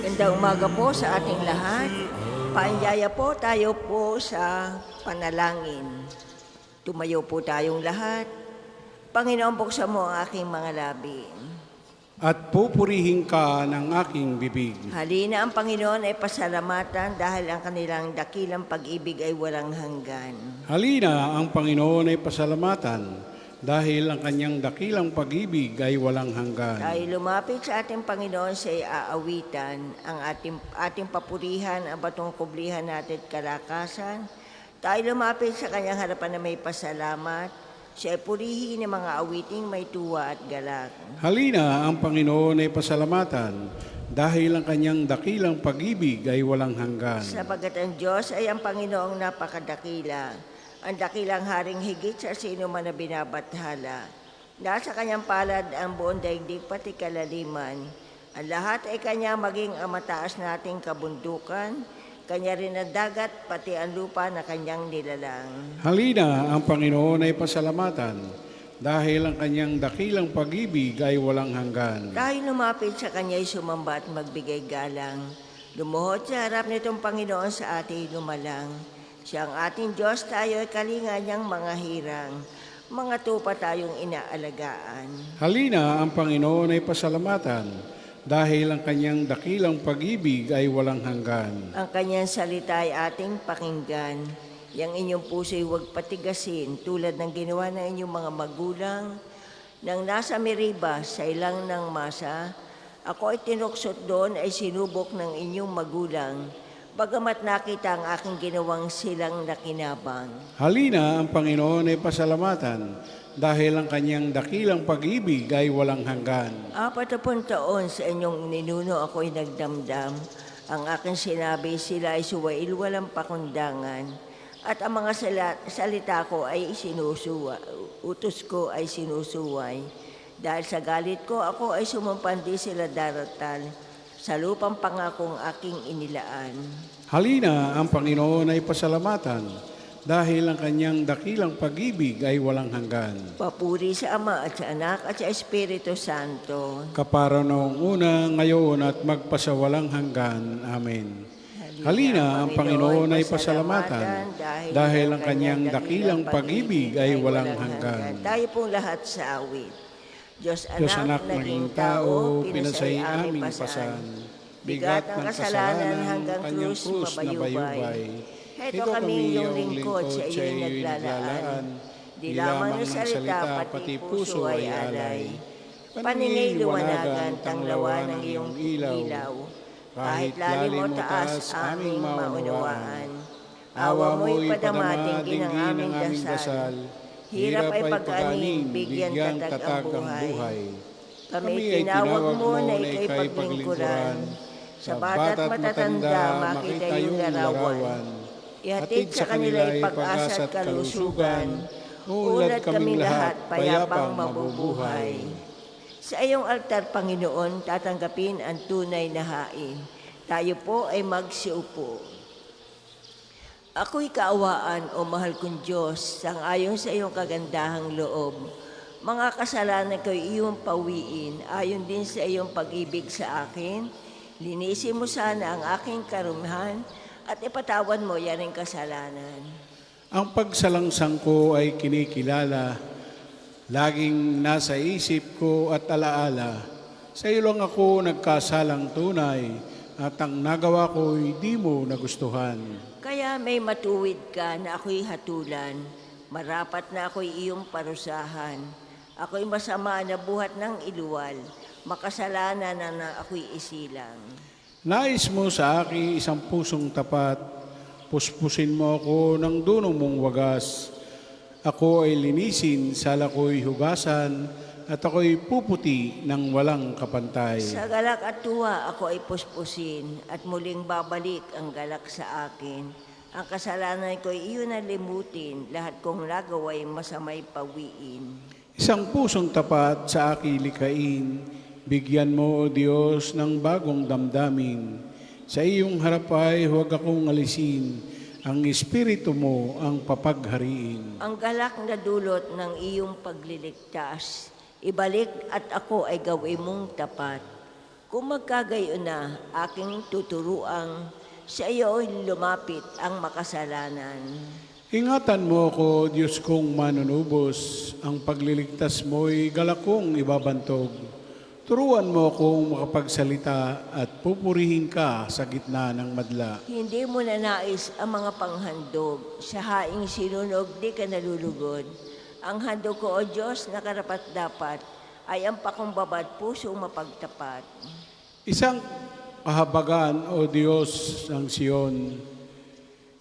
Gandang umaga po sa ating lahat. Paanyaya po tayo po sa panalangin. Tumayo po tayong lahat. Panginoon, buksan mo ang aking mga labi. At pupurihin ka ng aking bibig. Halina ang Panginoon ay pasalamatan dahil ang kanilang dakilang pag-ibig ay walang hanggan. Halina, ang Panginoon ay pasalamatan dahil ang kanyang dakilang pag-ibig ay walang hanggan. Tayo lumapit sa ating Panginoon sa aawitan, ang ating papurihan, ang batong kublihan natin at kalakasan. Tayo lumapit sa kanyang harapan na may pasalamat, siya ay purihin ng mga awiting may tuwa at galak. Halina, ang Panginoon ay pasalamatan dahil ang kanyang dakilang pag-ibig ay walang hanggan. Sapagat ang Diyos ay ang Panginoong napakadakila, ang dakilang haring higit sa sino man na binabathala. Nasa kanyang palad ang buong daigdig pati kalaliman. Ang lahat ay kanya maging ang mataas nating kabundukan, kanya rin ang dagat pati ang lupa na kanyang nilalang. Halina, ang Panginoon ay pasalamatan dahil ang kanyang dakilang pag-ibig ay walang hanggan. Dahil lumapit sa kanya'y sumamba at magbigay galang. Lumuhod sa harap nitong Panginoon sa ating lumalang. Siya ang ating Diyos, tayo ay kalinga niyang mga hirang. Mga tupa tayong inaalagaan. Halina, ang Panginoon ay pasalamatan dahil ang kanyang dakilang pag-ibig ay walang hanggan. Ang kanyang salita ay ating pakinggan. Yang inyong puso'y huwag patigasin tulad ng ginawa ng inyong mga magulang. Nang nasa Meriba sa ilang ng masa, ako ay tinuksot doon ay sinubok ng inyong magulang. Bagamat nakita ang aking ginawang silang nakinabang. Halina, ang Panginoon ay pasalamatan dahil ang kanyang dakilang pag-ibig ay walang hanggan. 40 taon sa inyong ninuno ako'y nagdamdam. Ang aking sinabi, sila ay suwail walang pakundangan. At ang mga salita ko ay utos ko ay sinusuway. Dahil sa galit ko, ako ay sumumpandi sila daratal sa lupang pangakong aking inilaan. Halina, ang Panginoon ay pasalamatan dahil ang kanyang dakilang pag-ibig ay walang hanggan. Papuri sa Ama at sa Anak at sa Espiritu Santo. Kapara noong una, ngayon at magpasawalang hanggan. Amen. Halina, ang Panginoon ay pasalamatan dahil ang kanyang dakilang pag-ibig ay walang hanggan. Tayo pong lahat sa awit. Diyos Anak, naging tao, pinasay aming pasan. Bigat ng kasalanan hanggang krus mabayubay. Heto kami iyong lingkod sa iyo'y naglalaan. Di lamang ng salita, pati puso ay alay. Paningay liwanagan, tanglawan ng iyong ilaw. Kahit lalim o taas aming maunawaan. Awa mo'y padamating ang aming dasal. Hirap ay pag-aning, bigyan tatag ang buhay. Kami tinawag mo na ika'y paglingkuran. Sa bata't matatanda, makita yung larawan. Ihatid sa kanila'y pag-asa at kalusugan. Ulad kaming lahat, payapang mabubuhay. Sa iyong altar, Panginoon, tatanggapin ang tunay na hain. Tayo po ay magsiupo. Ako'y kaawaan, o mahal kong Diyos, sangayon sa iyong kagandahang loob. Mga kasalanan ko'y iyong pawiin, ayon din sa iyong pag-ibig sa akin. Linisin mo sana ang aking karumihan at ipatawan mo yan ang kasalanan. Ang pagsalangsang ko ay kinikilala, laging nasa isip ko at alaala. Sa iyo lang ako nagkasalang tunay, at ang nagawa ko'y di mo nagustuhan. Kaya may matuwid ka na ako'y hatulan, marapat na ako'y iyong parusahan. Ako'y masama na buhat ng iluwal, makasalanan na ako'y isilang. Nais mo sa akin isang pusong tapat, puspusin mo ako ng dunong mong wagas. Ako ay linisin, sala ko'y hugasan, at ako'y puputi ng walang kapantay. Sa galak at tuwa ako ay puspusin, at muling babalik ang galak sa akin. Ang kasalanan ko'y iyon na limutin, lahat kong nagawa'y masamay pawiin. Isang pusong tapat sa akin likain, bigyan mo, O Diyos, ng bagong damdamin. Sa iyong harap ay huwag akong alisin, ang Espiritu mo ang papaghariin. Ang galak na dulot ng iyong pagliligtas, ibalik at ako ay gawin mong tapat. Kung magkagayon na aking tuturuang sa iyo lumapit ang makasalanan. Ingatan mo ko, Diyos kong manunubos, ang pagliligtas mo'y galakong ibabantog. Turuan mo akong makapagsalita at pupurihin ka sa gitna ng madla. Hindi mo na nais ang mga panghandog, sa haing sinunog di ka nalulugod. Ang handog ko, O Diyos, na karapat-dapat, ay ang pakumbabad pusong mapagtapat. Isang kahabagan, O Diyos ng Siyon,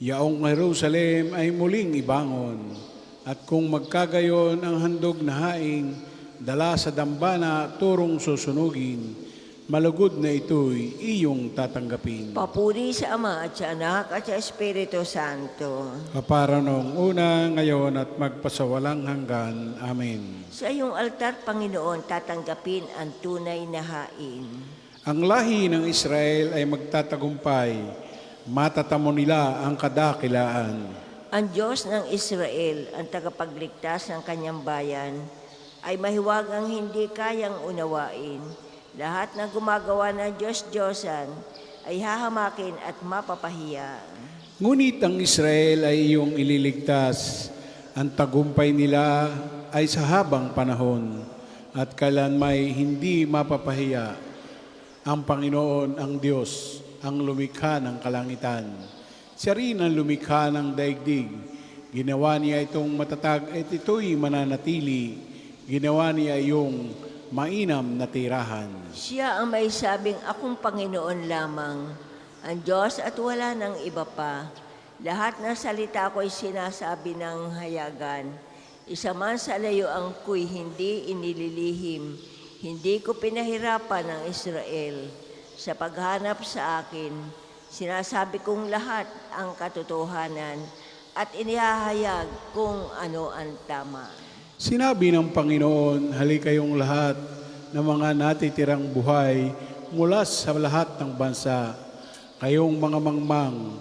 yaong Jerusalem ay muling ibangon. At kung magkagayon ang handog na haing, dala sa dambana turong susunugin, malugod na ito'y iyong tatanggapin. Papuri sa Ama at sa Anak at sa Espiritu Santo. Kapara noong una, ngayon at magpasawalang hanggan. Amen. Sa iyong altar, Panginoon, tatanggapin ang tunay na hain. Ang lahi ng Israel ay magtatagumpay, matatamo nila ang kadakilaan. Ang Diyos ng Israel, ang tagapagligtas ng kanyang bayan, ay mahiwagang hindi kayang unawain. Lahat ng gumagawa ng Diyos-Diyosan ay hahamakin at mapapahiya. Ngunit ang Israel ay iyong ililigtas. Ang tagumpay nila ay sa habang panahon at kailanmay hindi mapapahiya. Ang Panginoon, ang Diyos, ang lumikha ng kalangitan. Siya rin ang lumikha ng daigdig. Ginawa niya itong matatag at ito'y mananatili. Ginawa niya iyong mainam na tirahan. Siya ang may sabing, akong Panginoon lamang, ang Diyos at wala nang iba pa. Lahat ng salita ko'y sinasabi ng hayagan. Isa man sa layo ang ko'y hindi inililihim. Hindi ko pinahirapan ang Israel. Sa paghanap sa akin, sinasabi kong lahat ang katotohanan at inihahayag kung ano ang tama. Sinabi ng Panginoon, halika kayong lahat ng mga natitirang buhay mula sa lahat ng bansa. Kayong mga mangmang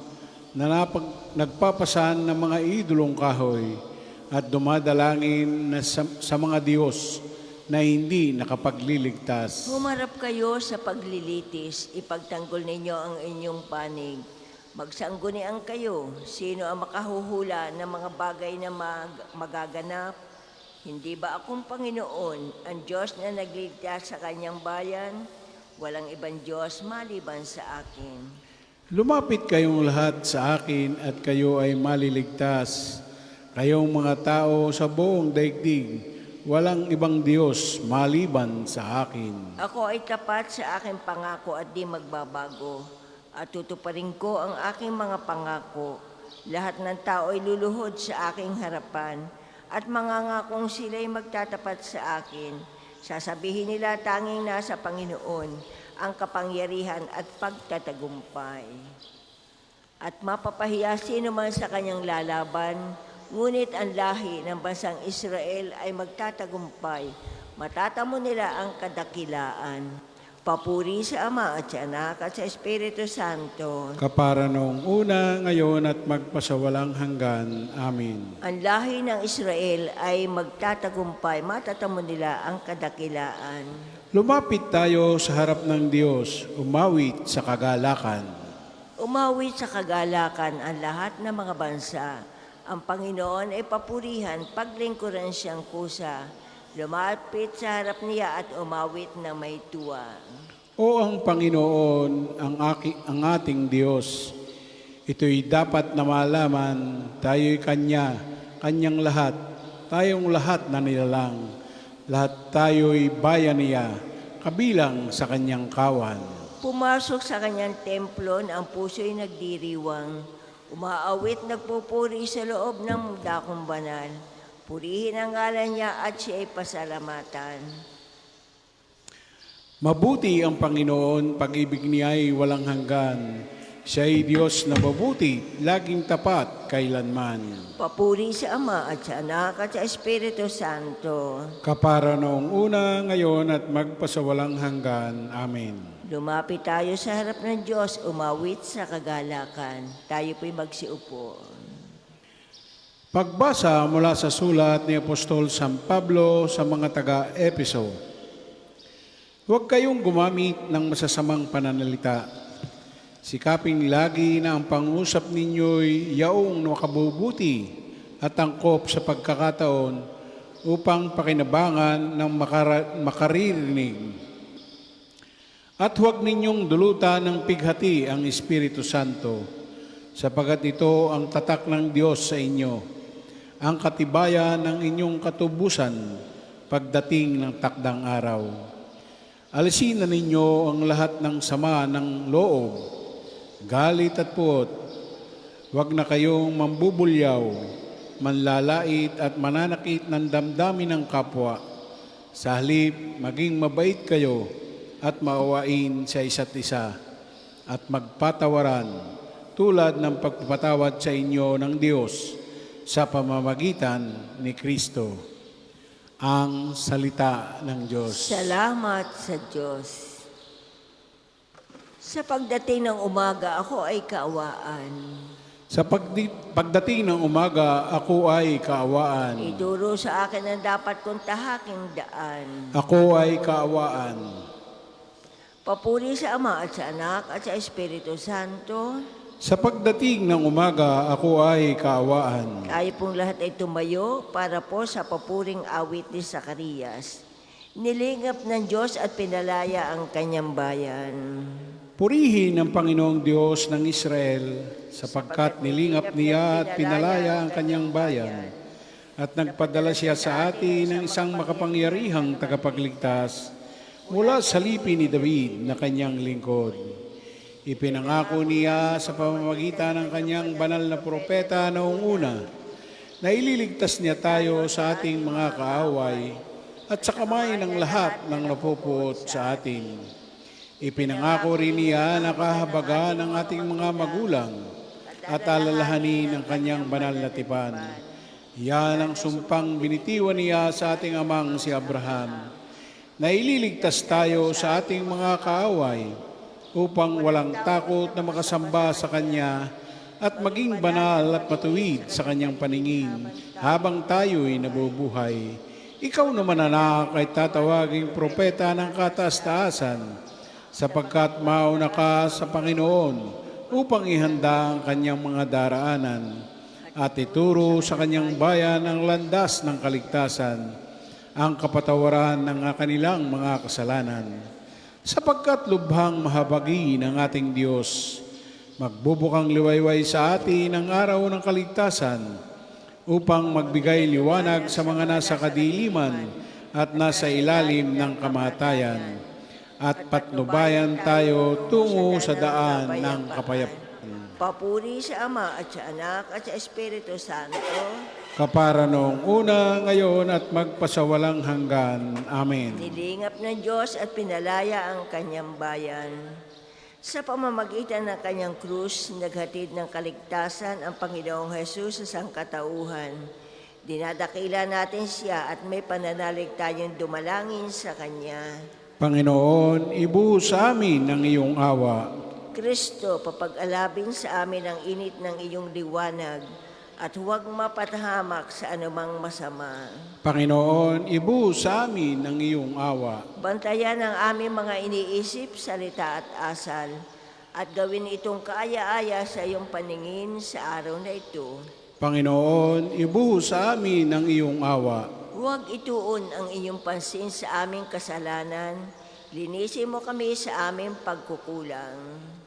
na nagpapasan ng mga idolong kahoy at dumadalangin na sa mga Diyos na hindi nakapagliligtas. Humarap kayo sa paglilitis, ipagtanggol ninyo ang inyong panig. Magsanggunian kayo, sino ang makahuhula ng mga bagay na magaganap? Hindi ba akong Panginoon, ang Diyos na nagligtas sa kanyang bayan? Walang ibang Diyos maliban sa akin. Lumapit kayong lahat sa akin at kayo ay maliligtas. Kayong mga tao sa buong daigdig, walang ibang Diyos maliban sa akin. Ako ay tapat sa aking pangako at di magbabago. At tutuparin ko ang aking mga pangako. Lahat ng tao ay luluhod sa aking harapan. At mangangakong sila'y magtatapat sa akin. Sasabihin nila tanging nasa Panginoon ang kapangyarihan at pagtatagumpay. At mapapahiya sino man sa kanyang lalaban, ngunit ang lahi ng bansang Israel ay magtatagumpay. Matatamo nila ang kadakilaan. Papuri sa Ama at sa Anak at sa Espiritu Santo. Kapara noong una, ngayon at magpasawalang hanggan. Amen. Ang lahi ng Israel ay magtatagumpay, matatamo nila ang kadakilaan. Lumapit tayo sa harap ng Diyos, umawit sa kagalakan. Umawit sa kagalakan ang lahat ng mga bansa. Ang Panginoon ay papurihan, paglingkuran siyang kusa. Lumapit sa harap niya at umawit ng may tuwa. O ang Panginoon, ang ating Diyos, ito'y dapat na malaman, tayo'y Kanyang lahat, tayong lahat na nilalang, lahat tayo'y bayan niya, kabilang sa Kanyang kawan. Pumasok sa Kanyang templo na ang puso'y nagdiriwang, umaawit nagpupuri sa loob ng dakong banal. Purihin ang ngalan niya at siya ay pasalamatan. Mabuti ang Panginoon, pag-ibig niya ay walang hanggan. Siya ay Diyos na mabuti, laging tapat kailanman. Papuri sa Ama at sa Anak at sa Espiritu Santo. Kapara noong una, ngayon at magpasawalang hanggan. Amen. Lumapit tayo sa harap ng Diyos, umawit sa kagalakan. Tayo po'y magsiupo. Pagbasa mula sa sulat ni Apostol San Pablo sa mga taga-Epeso. Huwag kayong gumamit ng masasamang pananalita. Sikaping lagi na ang pangusap ninyo'y yaong makabubuti at angkop sa pagkakataon upang pakinabangan ng makaririnig. At huwag ninyong dulutan ng pighati ang Espiritu Santo, sapagat ito ang tatak ng Diyos sa inyo, ang katibayan ng inyong katubusan pagdating ng takdang araw. Alisin na ninyo ang lahat ng sama ng loob, galit at puot. Huwag na kayong mambubulyaw, manlalait at mananakit ng damdamin ng kapwa. Sa halip, maging mabait kayo at maawain sa isa't isa at magpatawaran tulad ng pagpapatawad sa inyo ng Diyos sa pamamagitan ni Kristo. Ang salita ng Diyos. Salamat sa Diyos. Sa pagdating ng umaga, ako ay kaawaan. Sa pagdating ng umaga, ako ay kaawaan. Iduro sa akin ang dapat kong tahaking daan. Ako ay kaawaan. Papuri sa Ama at sa Anak at sa Espiritu Santo. Sa pagdating ng umaga, ako ay kaawaan. Tayo pong lahat ay tumayo para po sa papuring awit ni Zacarias. Nilingap ng Diyos at pinalaya ang kanyang bayan. Purihin ang Panginoong Diyos ng Israel, sapagkat nilingap niya at pinalaya ang kanyang bayan, at nagpadala siya sa atin ng isang makapangyarihang tagapagligtas mula sa lipi ni David na kanyang lingkod. Ipinangako niya sa pamamagitan ng kanyang banal na propeta noong una na ililigtas niya tayo sa ating mga kaaway at sa kamay ng lahat ng napupuot sa atin. Ipinangako rin niya na kahabagan ng ating mga magulang at alalahanin ang kanyang banal na tipan. Yan ang sumpang binitiwan niya sa ating amang si Abraham, na ililigtas tayo sa ating mga kaaway upang walang takot na makasamba sa Kanya at maging banal at matuwid sa Kanyang paningin habang tayo'y nabubuhay. Ikaw naman, anak, ay tatawaging propeta ng kataas-taasan, sapagkat mauna ka sa Panginoon upang ihanda ang Kanyang mga daraanan at ituro sa Kanyang bayan ang landas ng kaligtasan, ang kapatawaran ng kanilang mga kasalanan. Sapagkat lubhang mahabagi ng ating Diyos, magbubukang liwayway sa atin ang araw ng kaligtasan upang magbigay liwanag sa mga nasa kadiliman at nasa ilalim ng kamatayan, at patnubayan tayo tungo sa daan ng kapayapaan. Papuri sa Ama at sa Anak at sa Espiritu Santo. Kapara noong una, ngayon at magpasawalang hanggan. Amen. Nilingap ng Diyos at pinalaya ang kanyang bayan. Sa pamamagitan ng kanyang krus, naghatid ng kaligtasan ang Panginoong Hesus sa sangkatauhan. Dinadakila natin siya at may pananalig tayong dumalangin sa Kanya. Panginoon, ibuhos sa amin ang iyong awa. Kristo, papag-alabin sa amin ang init ng iyong liwanag at huwag mapatahamak sa anumang masama. Panginoon, ibuhos sa amin ang iyong awa. Bantayan ang aming mga iniisip, salita at asal at gawin itong kaaya-aya sa iyong paningin sa araw na ito. Panginoon, ibuhos sa amin ang iyong awa. Huwag ituon ang iyong pansin sa aming kasalanan. Linisin mo kami sa aming pagkukulang.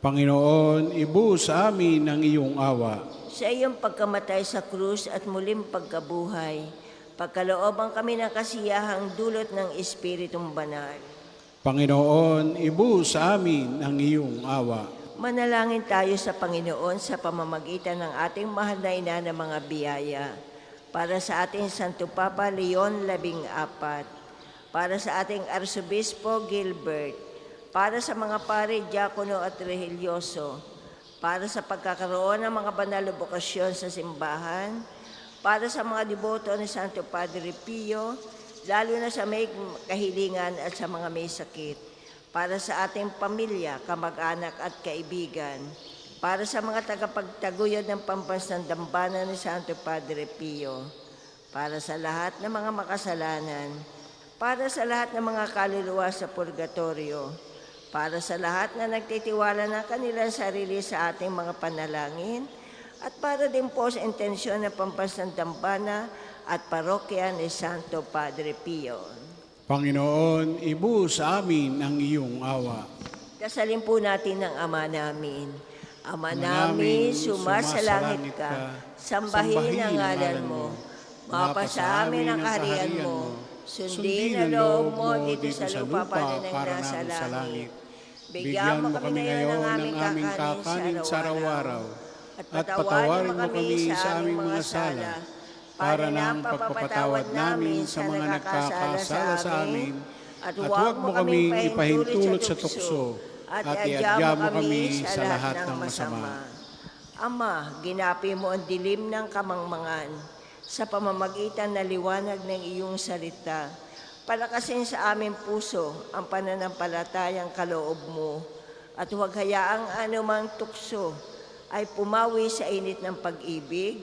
Panginoon, ibuhos sa amin ang iyong awa. Sa iyong pagkamatay sa krus at muling pagkabuhay, pagkalooban kami ng kasiyahang dulot ng Espiritong Banal. Panginoon, ibuhos sa amin ang iyong awa. Manalangin tayo sa Panginoon sa pamamagitan ng ating mahal na ina ng mga biyaya. Para sa ating Santo Papa Leon 14, para sa ating Arsobispo Gilbert, para sa mga pare, diakono at religyoso, para sa pagkakaroon ng mga banal na bokasyon sa simbahan, para sa mga deboto ni Santo Padre Pio, lalo na sa may kahilingan at sa mga may sakit, para sa ating pamilya, kamag-anak at kaibigan, para sa mga tagapagtaguyod ng pambansang dambana ni Santo Padre Pio, para sa lahat ng mga makasalanan, para sa lahat ng mga kaluluwa sa purgatorio, para sa lahat na nagtitiwala ng kanilang sarili sa ating mga panalangin, at para din po sa intensyon ng pampasandambana at parokya ni Santo Padre Pio. Panginoon, ibuhos sa amin ang iyong awa. Dasalin po natin ang Ama namin. Ama namin, sumasalangit ka, sambahin ang ngalan mo. Mapasa amin ang kaharian mo. Sundin ang loob mo dito sa lupa para nasa langit. Bigyan mo kami ngayon ng aming kakanin sa araw-araw. At patawarin mo kami sa aming mga sala, para na ang pagpapatawad namin sa mga nagkakasala sa amin. At huwag mo kaming ipahintulot sa tukso, at iadya mo kami sa lahat ng masama. Ama, ginapi mo ang dilim ng kamangmangan sa pamamagitan na liwanag ng iyong salita. Palakasin sa aming puso ang pananampalatayang kaloob mo, at huwag hayaang anumang tukso ay pumawi sa init ng pag-ibig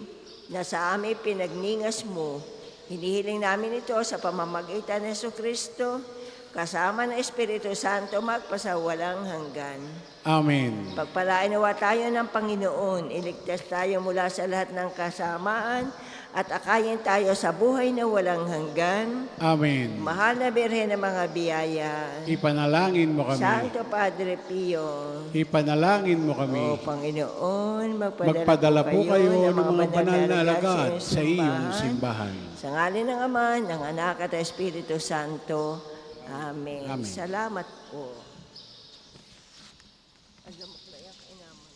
na sa amin pinagningas mo. Hinihiling namin ito sa pamamagitan ng Jesucristo, kasama ng Espiritu Santo, magpasawalang hanggan. Amen. Pagpalain nawa tayo ng Panginoon, iligtas tayo mula sa lahat ng kasamaan, at akayin tayo sa buhay na walang hanggan. Amen. Mahal na Birhen ng mga biyaya, Ipanalangin mo kami. Santo Padre Pio, Ipanalangin mo kami. O Panginoon, Magpadala po kayo ng mga banal na alagad sa iyong simbahan. Sa ngalan ng Ama, ng Anak at ng Espiritu Santo. Amen. Amen. Salamat po. Alam mo, kaya kainaman.